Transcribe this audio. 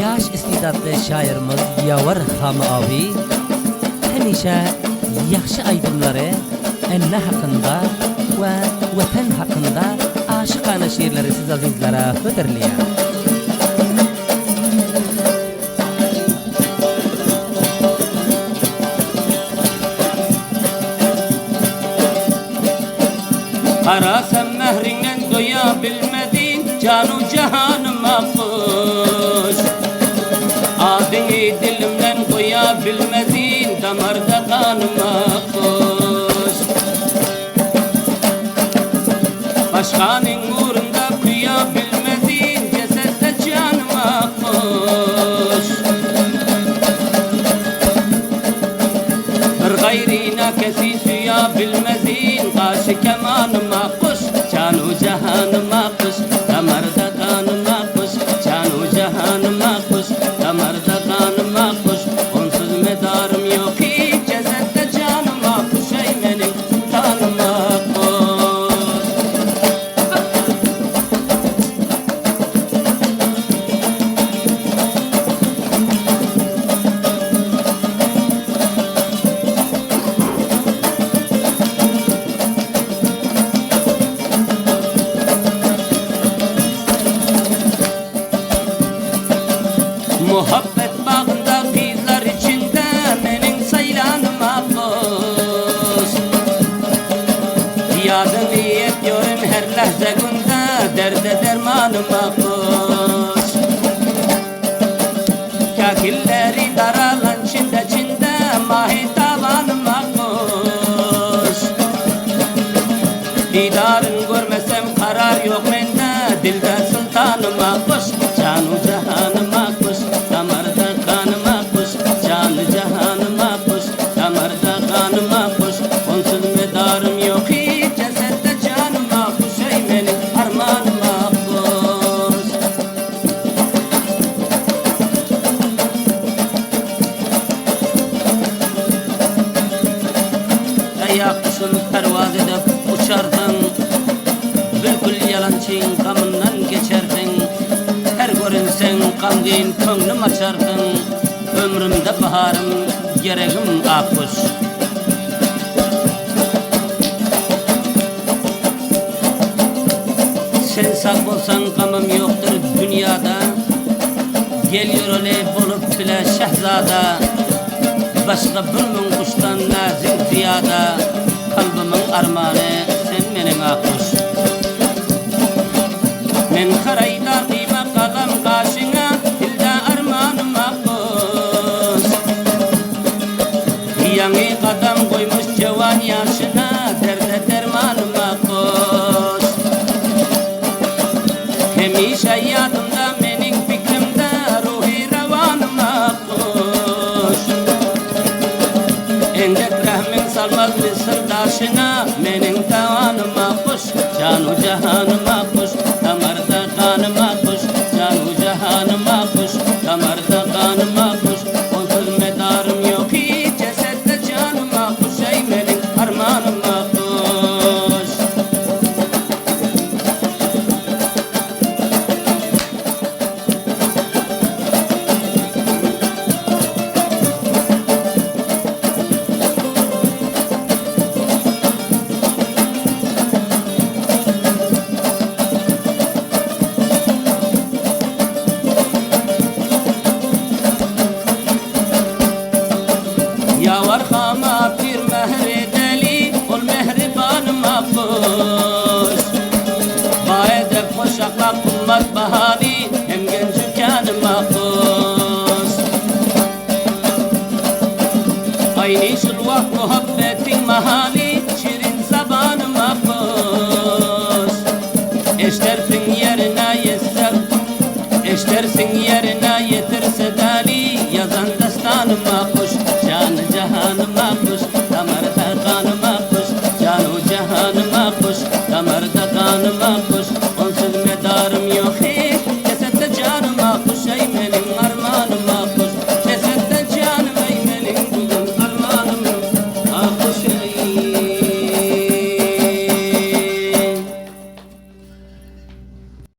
Yaş istidatlı şairimiz Yavur Hamavi hemişe yaxşı aydınları enne hakkında ve vatan hakkında aşıkane şiirleri siz azizlere höderliyor. Karasam mehrinden doya bilmedin canu cahanıma kuş. Adını dilimden koya bilmedin damarda kanıma kuş. Başkanın uğrunda kuya bilmedin cesette canıma kuş. Bir gayrina kesi suya bilmedin karşı kemanıma kuş. Canu cahanıma kuş damarda kanıma kuş. Canu cahanıma kuş damarda kanıma kuş. Onsuz medarım yok hiç cesette canıma kuş. Ey benim tanıma kuş. Muhabbet bağında kızlar içinde benim saylanıma koş. Yadını ediyorum her lahze günde derde dermanıma koş. Kakilleri daralan çinde mahi tavanıma koş. Didarın görmesem karar yok mende dilde sultanıma koş. Canu cahanıma koş damarda kanıma koş. Canı cahanıma koş damarda kanıma koş. Onsuz medarım yok hiç cesette canıma koş. Ey benim armanıma koş. Ayak kuşun pervaz edip uçardın. Bülbül yalancın kamından geçerdin. Her görünsen kandin könlüm açardın. Ömrümde baharım gereğim akkuş. Sen sağ olsan kamım yoktur dünyada. Geliyor öyle bulup bile şehzada. Başka bir min kuştan nazik ziyada. Kalbimin armanı sen benim akkuş. Men karayda kıyma kalam karşına dilde armanıma koş. Yanı kadam koymuş cevan yaşına derde dermanıma koş. Hemişe yadımda benim fikrimde ruhi revanıma koş. Endek rahmin salmaz bir sırdaşına benim tavanıma koş. Canu cahanıma koş damarda kanıma koş. Canu cahanıma koş damarda kanıma koş. Onsuz medarım yok hiç cesette canıma koş. Ey benim armanıma koş. Yavur hama bir mehri deli ol mehribanıma koş. Baedep hoş ahlak ummat bahari